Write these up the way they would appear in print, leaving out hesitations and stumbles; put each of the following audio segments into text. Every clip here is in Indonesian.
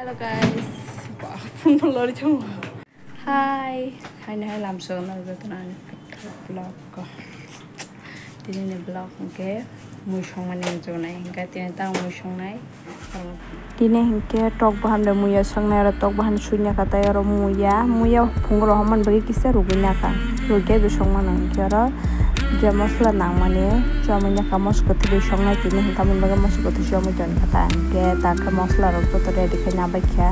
Hello guys, phun một lời chung. Hi, hai này làm sớm là cái này vlog ko. Thì này vlog cái mùi sông anh em chỗ này, cái tiền tao mùi sông này. Di này cái tok bahan dah muya sông này, tok bahan sunya kata ya muya phungro haman bagi kisah ruginya kan, rugi be sông mana kira. Jam masla nang mane jamanya kamos kote be song nai tini kamun baga mas kote jamu jon kata ke tak masla ro kote ready ke nyabai kya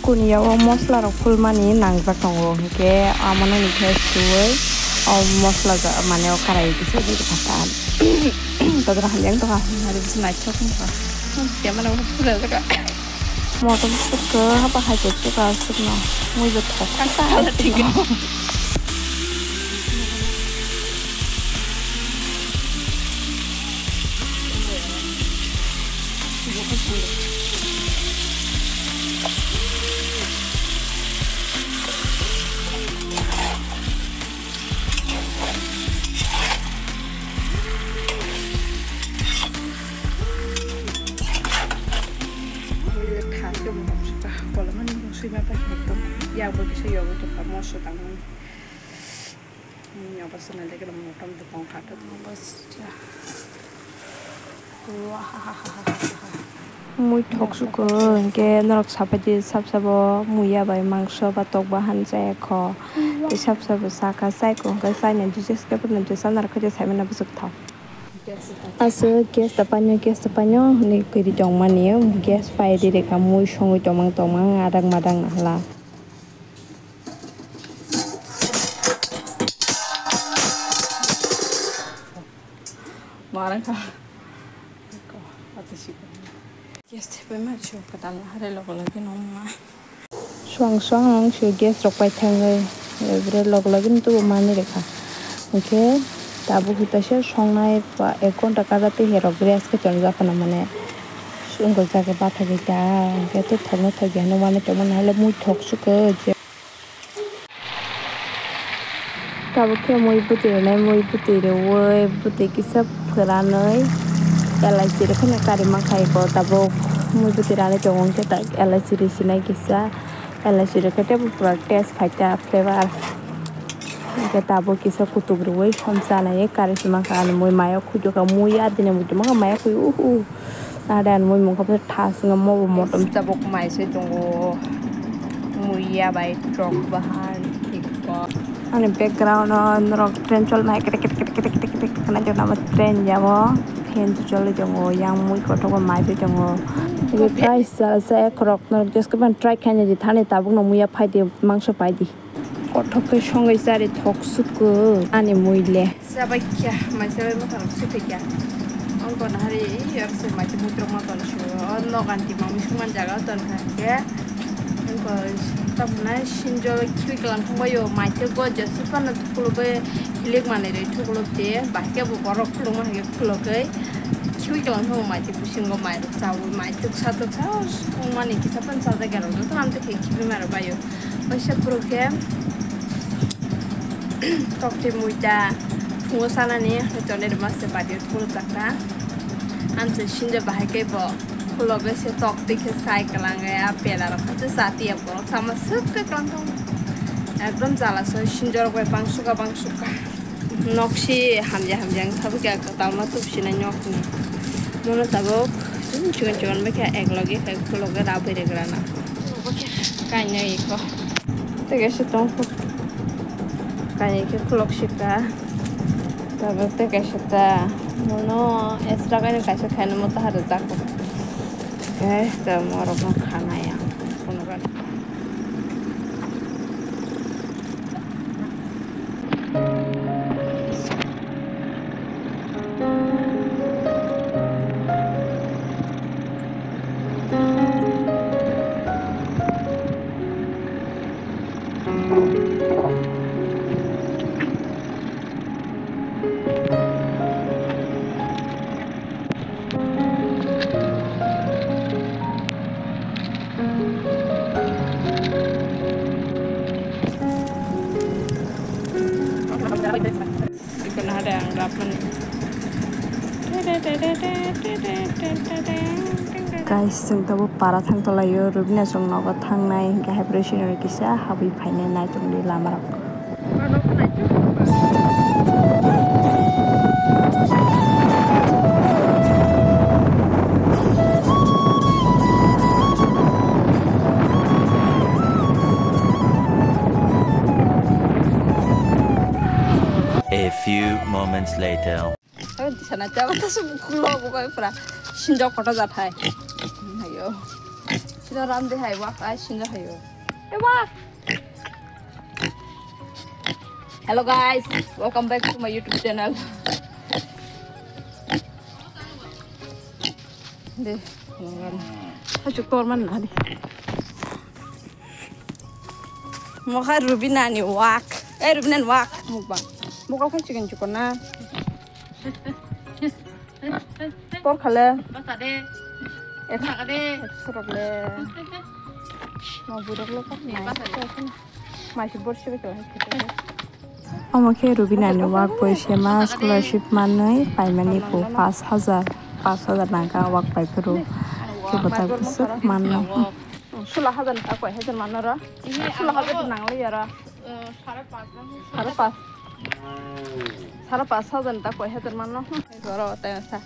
kunia o mosla ro full mani nang jak tongo ke amana ni ke suwe o mosla ga mane o karai kise di kata tadra hanjang to ha hari bis na chok ha ya mana o pura ka mo to ke apa ha ke ka sukno moi be thok kan sa ha tik ya porque se yo voy a famoso también yo paso en el de que lo montan de con carta pues ya muy toxic que no sabe de sabsabo muy ya bai mangso ba tok bahan jaya kho e sabsabo saka sai ko ga sai ne just ke pun je sanar ko je sai mena busuk tha aso gas tapanyo ni ko di jong mani gas pai di ka muy song tomang adang madang lah marang ka ko atashi ko este pe ma chu ka dal hare log lagi no ma swang ang chu gas rok pai thangai ebre log lagi tu mani rekha okay tabu kita se songnai pa 1 घंटा karate hero gas ke chon ja kana mane sunggo ja ke ba thagi ta ke to thong thagi no mane to mane hale mui thok su ke tabu ke moi buti re woi buti ki sab phara noi LIC re khane kari ma khai ko tabu moi buti rane chong ke ta LIC re sinai kisa LIC re kate pura test phaita flavor ke tabu kisa kutub ruwai samsa na ye kari sima kan moi maya khujo ka moi adine mu ma maya khu adan moi mo ka thas ngam mo motom tabok mai se tongo moi ya bai trok bahan ikko ane background on rock train chol mai kete kana jona ma train jamo hen chol jongo yang moi ko to mai se jongo ye try sa krok no just ka ban try khanya ji thane tabuk no moi ya phai de mangso pai di kothok songai sari thok suku ani moile sabakya masai ma thok sukya on kon hari yer se ma ti mutro ma kon shu on no ganti ma musuman jaga ton ha on ko tabna shinjo kwi kalan thongba yo mai te go je supan thulo be hilik mane re thulo te bahke bu borok thulo ma he thulo kai kwi kalan thong mai te pusingo mai ro chaw mai tuk sa ong mani ki sapan sa da garo to am te kwi ma ro bayo oise proke tokti muita fungo sana ni jone de masse padio thulo takta anse shinja bahake bo thulo be se tokti ke sai kalanga ya pela ra khate sati ya bo sama suk ke kantong ekdom jala so shinjor ko bangsuka nokshi hamjang thabu ka talma tu sina nyok ni mono tabo chuan be ka ekloge ka thulo ga ra bere grana kanya iko tege se tong kanya ke klok shika tabe te kashta mono extra kanya kasha khana mota har jako ta moro ko khana ya kono gan guys जों दाबो पारा थांथलायो रुबिना जोंनावबो थांनाय गाहाय ब्रेसिनर किसा हाबि फायनाय नायतुंनि लामाराव A few moments later. di sana jauh tuh sebuah pokoknya pernah sinjok kota jatai ayo sinjok ramde hai wak ay sinjok ayo wak hello guys, welcome back to my YouTube channel. Deh hajuk torman nadi mau kan Rubina nih wak Rubina wak mukbang bukan kan chicken cukona por khale Pasade. ekade surokle mau budak lo kan masih borsih betul আমাকে রুবিনা ওয়াক পয়সা মা স্কলারশিপ মানে পাইমানি পো 5000 টাকা ওয়াক পাইফেরো কে বতা কিছু মানো 16000 টাকা কয় হাজার মানরা 16000 নাংলে यारा 5,500 টাকা কয় হাজার মানো গরা তাইসা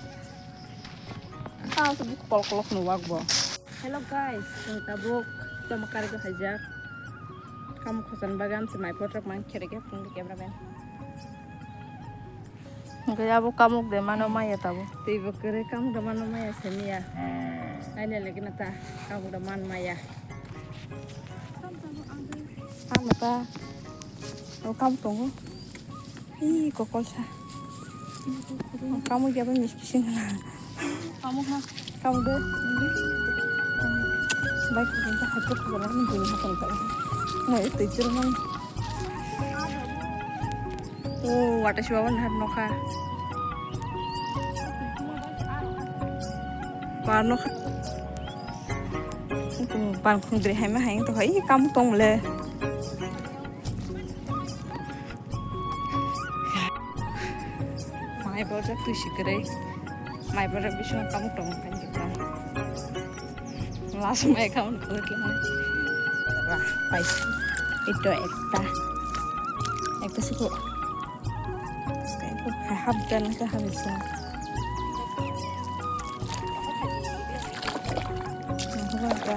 tuh kolok nuwak bo. Hello guys, tabuk sama kargo hajak. Kamu kosan bagam semai potrak man kira-kira pun di kamera ben. Enggak abu kamu de mana maya tabu. Tiba kere kamu de mana maya semia. Ini lagi nata kamu de mana maya. Kamu ta? Oh kamu tunggu. Ih kokosa. Kamu siapa miskin kamu deh baik kita hajat jalan menjadi hasil tak nggak itu cuman ada siapa nih noka noka itu bangkung dari hema hang tuh kamu tong le mai project tuh sih kere mai project bisa kamu tong kan juga langsung mai kamu kulit lama wah pais itu ekstra sih kok sekarang aku habdan ke habisnya apa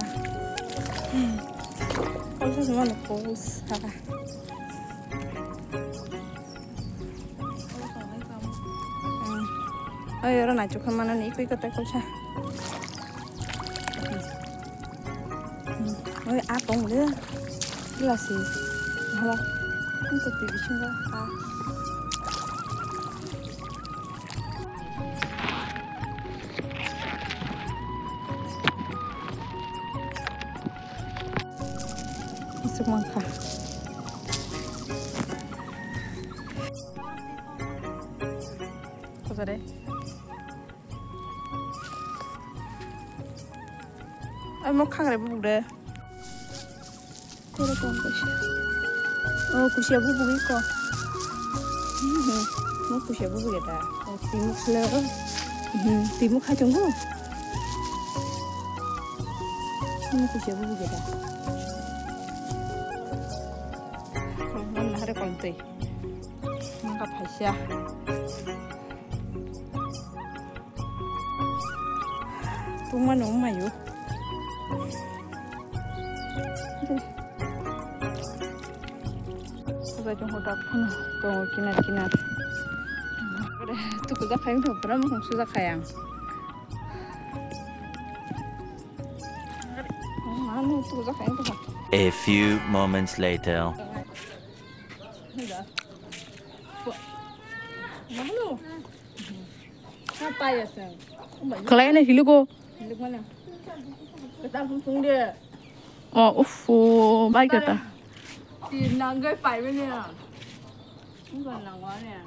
kalau semua nepus apa ayo orang nak cuci mana nih ikut aku sah ôi bông nữa cái là gì hả không có bị chung ra sức mạnh cả có ra đấy em móc khăn này buộc đây Kira kau kusia. Oh kusia bubu iko. Mau kusia bubu kita. Timuk selera. Timuk hajung ho. Mau kusia bubu kita. Mana hari konti. Mangkap hasia. Tunggu nung mayu. Baju hodak pun tuh kinar tuh kerja kayang tuh pernah mau susah kayang mana tuh kerja kayang tuh A few moments later. mana apa ya sayang Kalian nih hilu hidup mana kita langsung dia oh baik kata tiền nàng gây phải bên này à không cần nàng quá nè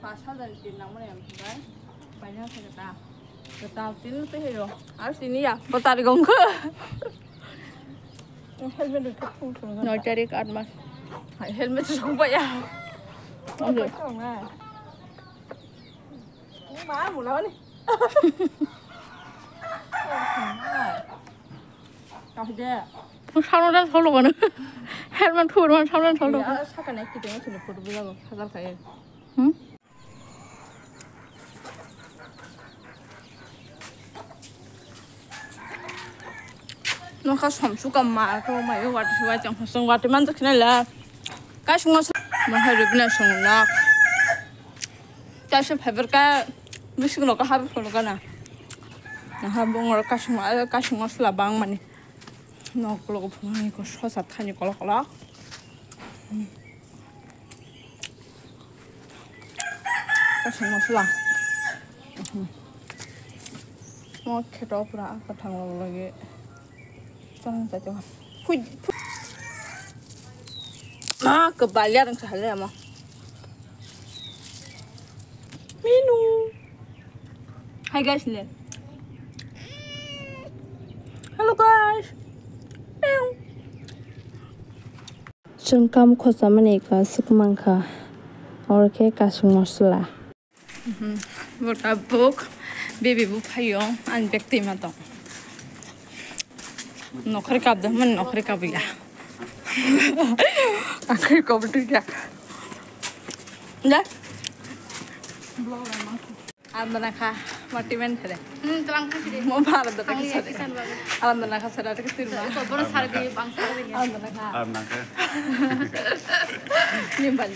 và sao giờ tiền nàng này đấy phải nhá phải cái tao tiền tới rồi áo xin đi à bắt tay gồng cơ helmet được không nói chơi cái mà helmet không vậy à không được má một lắm đi cào thịt dê sao nó ra thấu lục nữa hếtมันพูดมันsao nó thấu lục sao cái này cái tiếng nóพูดbây giờ sao phải nó có sắm số cầm mà thôi mày quạt quạt chẳng xong quạt thì mình tức này là cái xong mà hơi được này xong là cái sẽ phải vật cái biết xong nó có hai phần cái nào nó hai bông rồi cái xong là băng mà nó có lộc phong có số sát thay có lộc cái xong là nó cái đó bữa cái thằng nó lại Jangan jatuh. Kebalian sekali ama. Minum. Hai guys lihat. Halo guys. Sengkam khosa mane ka sukmangkha orke kasung masala Vota book baby book hayo an bekti ma to नौकरी का दे मन नौकरी का भी आखिर कॉम्पिटिशन क्या जा आप बना खा मोटिवेट करे तलांग खा दे मो भारत दे किसान आप बना खा सरा के तिरमा तो बड़ा सारे दे बांग सारे दे आप बना खा निम्बल